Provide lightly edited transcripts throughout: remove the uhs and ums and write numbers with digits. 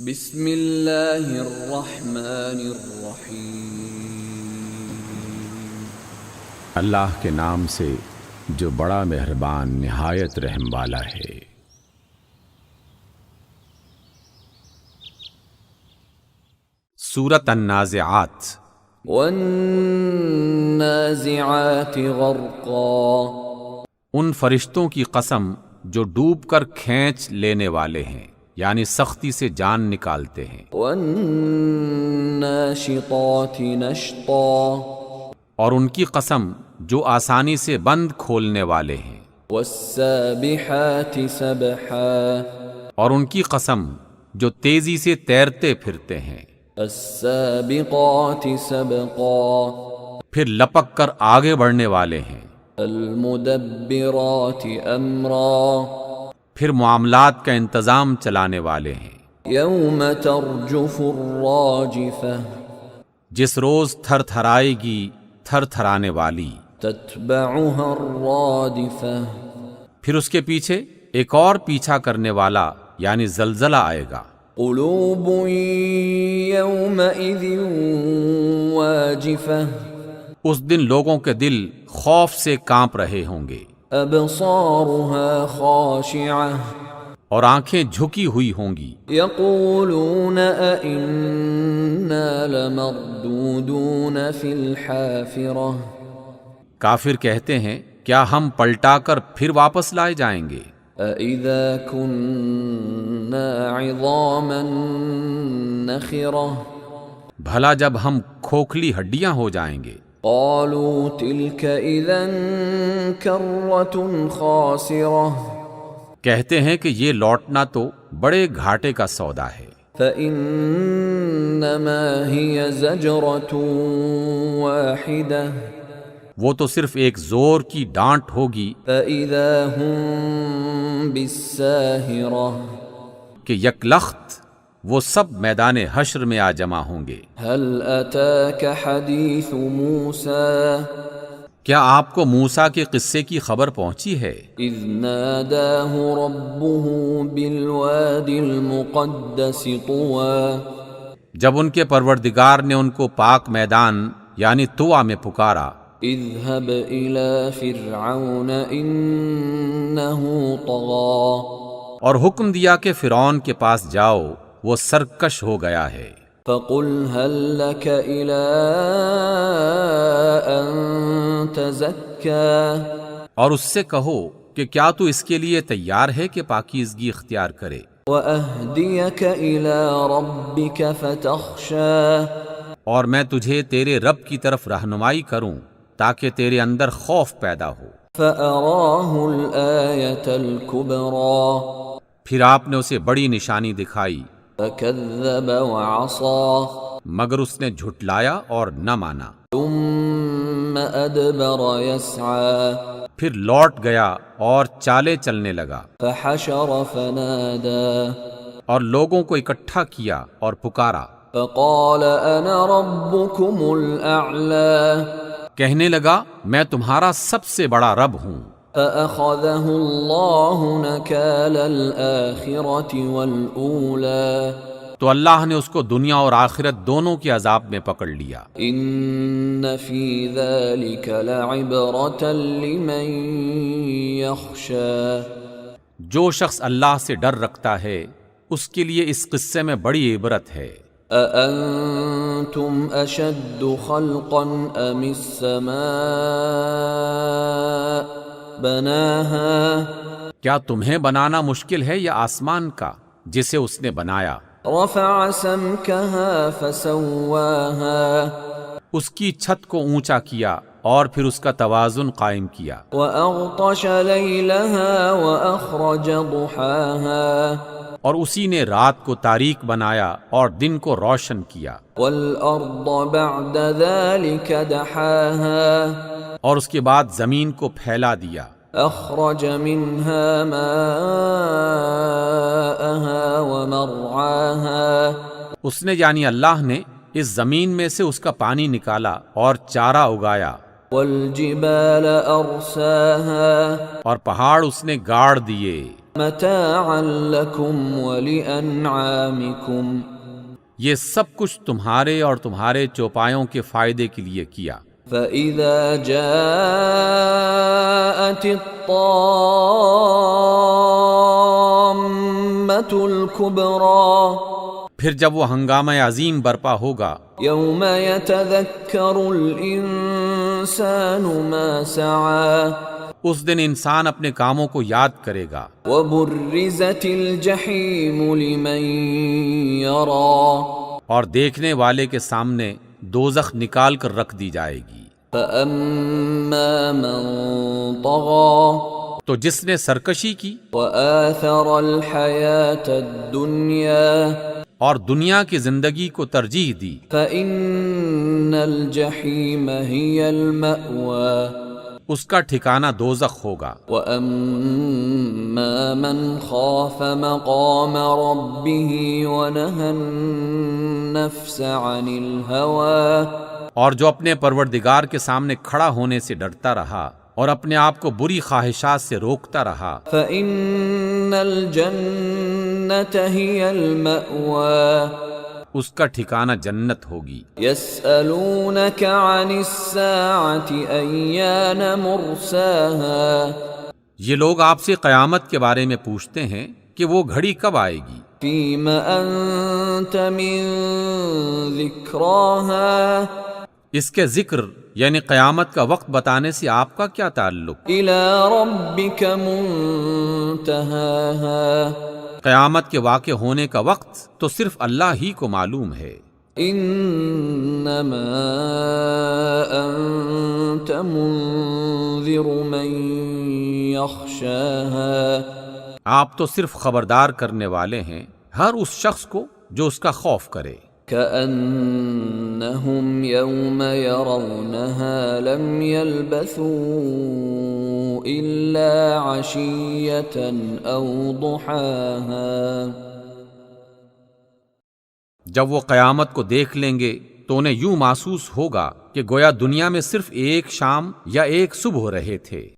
بسم اللہ الرحمن الرحیم۔ اللہ کے نام سے جو بڑا مہربان نہایت رحم والا ہے۔ سورۃ النازعات۔ والنازعات غرقا، ان فرشتوں کی قسم جو ڈوب کر کھینچ لینے والے ہیں، یعنی سختی سے جان نکالتے ہیں۔ والناشطات نشطا، اور ان کی قسم جو آسانی سے بند کھولنے والے ہیں۔ والسابحات سبحا، اور ان کی قسم جو تیزی سے تیرتے پھرتے ہیں۔ السابقات سبقا، پھر لپک کر آگے بڑھنے والے ہیں۔ المدبرات امرا، پھر معاملات کا انتظام چلانے والے ہیں۔ یوم ترجف الراجفہ، جس روز تھر تھرائے گی تھر تھرانے والی۔ تتبعها الرادفہ، پھر اس کے پیچھے ایک اور پیچھا کرنے والا یعنی زلزلہ آئے گا۔ قلوب یومئذ واجفہ، اس دن لوگوں کے دل خوف سے کانپ رہے ہوں گے، ابصارها خاشعہ، اور آنکھیں جھکی ہوئی ہوں گی۔ یقولون ائنا لمردودون فی الحافرہ، کافر کہتے ہیں کیا ہم پلٹا کر پھر واپس لائے جائیں گے؟ اذا كنا عظاما نخرہ، بھلا جب ہم کھوکھلی ہڈیاں ہو جائیں گے۔ قالوا تلك اذا کرۃ خاسرہ، کہتے ہیں کہ یہ لوٹنا تو بڑے گھاٹے کا سودا ہے۔ فانما هي زجرۃ واحدہ، وہ تو صرف ایک زور کی ڈانٹ ہوگی فاذا هم بالساہرہ، کہ یکلخت وہ سب میدان حشر میں آ جمع ہوں گے۔ هل اتاك حدیث موسیٰ، کیا آپ کو موسیٰ کے قصے کی خبر پہنچی ہے؟ اذ ناداہ ربہ بالوادی المقدس طویٰ، جب ان کے پروردگار نے ان کو پاک میدان یعنی طویٰ میں پکارا۔ اذهب الى فرعون انہ طغیٰ، اور حکم دیا کہ فرعون کے پاس جاؤ، وہ سرکش ہو گیا ہے۔ فقل هل لك الى ان تزکا، اور اس سے کہو کہ کیا تو اس کے لیے تیار ہے کہ پاکیزگی اختیار کرے؟ واہدیک الى ربک فتخشا، اور میں تجھے تیرے رب کی طرف رہنمائی کروں تاکہ تیرے اندر خوف پیدا ہو۔ فأراہ الآیۃ الکبریٰ، پھر آپ نے اسے بڑی نشانی دکھائی، فکذب وعصا، مگر اس نے جھٹلایا اور نہ مانا۔ ثم ادبر یسعی، پھر لوٹ گیا اور چالے چلنے لگا، فحشر فنادی، اور لوگوں کو اکٹھا کیا اور پکارا۔ فقال انا ربکم الاعلی، کہنے لگا میں تمہارا سب سے بڑا رب ہوں۔ فأخذه اللہ نکال الآخرة والأولی، تو اللہ نے اس کو دنیا اور آخرت دونوں کے عذاب میں پکڑ لیا۔ ان فی ذلک لعبرۃ لمن یخشی، جو شخص اللہ سے ڈر رکھتا ہے اس کے لیے اس قصے میں بڑی عبرت ہے۔ اانتم اشد خلقا ام السماء بناها، کیا تمہیں بنانا مشکل ہے یا آسمان کا جسے اس نے بنایا؟ رفع سمكها فسواها، اس کی چھت کو اونچا کیا اور پھر اس کا توازن قائم کیا۔ واغطش ليلها واخرج ضحاها، اور اسی نے رات کو تاریک بنایا اور دن کو روشن کیا۔ والارض بعد ذلك دحاها، اور اس کے بعد زمین کو پھیلا دیا۔ اخرج منها ماءها ومرعاها، اس نے یعنی اللہ نے اس زمین میں سے اس کا پانی نکالا اور چارہ اگایا۔ والجبال ارساها، اور پہاڑ اس نے گاڑ دیے۔ متاعا لكم ولأنعامكم یہ سب کچھ تمہارے اور تمہارے چوپایوں کے فائدے کے لیے کیا۔ فَإِذَا جَاءَتِ الطَّامَّةُ الْكُبْرَى پھر جب وہ ہنگامہ عظیم برپا ہوگا، يَوْمَ يَتَذَكَّرُ الْإِنسَانُ مَا سَعَى اس دن انسان اپنے کاموں کو یاد کرے گا۔ وَبُرِّزَتِ الْجَحِيمُ لِمَن يَرَى اور دیکھنے والے کے سامنے دوزخ نکال کر رکھ دی جائے گی۔ فَأَمَّا مَن طَغَى تو جس نے سرکشی کی وَآثَرَ الْحَيَاةَ الدُّنْيَا اور دنیا کی زندگی کو ترجیح دی، فَإِنَّ الْجَحِيمَ هِيَ الْمَأْوَى اس کا ٹھکانہ دوزخ ہوگا۔ وَأَمَّا مَنْ خَافَ مَقَامَ رَبِّهِ وَنَهَى النَّفْسَ عَنِ الْهَوَى اور جو اپنے پروردگار کے سامنے کھڑا ہونے سے ڈرتا رہا اور اپنے آپ کو بری خواہشات سے روکتا رہا، فَإِنَّ الْجَنَّةَ هِيَ الْمَأْوَى اس کا ٹھکانہ جنت ہوگی۔ يَسْأَلُونَكَ عَنِ السَّاعَةِ أَيَّانَ مُرْسَاهَا یہ لوگ آپ سے قیامت کے بارے میں پوچھتے ہیں کہ وہ گھڑی کب آئے گی۔ فِيمَ أَنْتَ مِنْ ذِكْرَاهَا اس کے ذکر یعنی قیامت کا وقت بتانے سے آپ کا کیا تعلق؟ إِلَى رَبِّكَ مُنْتَهَاهَا قیامت کے واقع ہونے کا وقت تو صرف اللہ ہی کو معلوم ہے۔ إِنَّمَا أَنْتَ مُنْذِرُ مَنْ يَخْشَاهَا آپ تو صرف خبردار کرنے والے ہیں ہر اس شخص کو جو اس کا خوف کرے۔ كأنهم يوم يرونها لم يلبثوا إلا عشية أو ضحاها جب وہ قیامت کو دیکھ لیں گے تو انہیں یوں محسوس ہوگا کہ گویا دنیا میں صرف ایک شام یا ایک صبح رہے تھے۔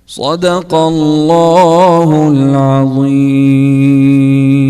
صدق اللہ العظیم۔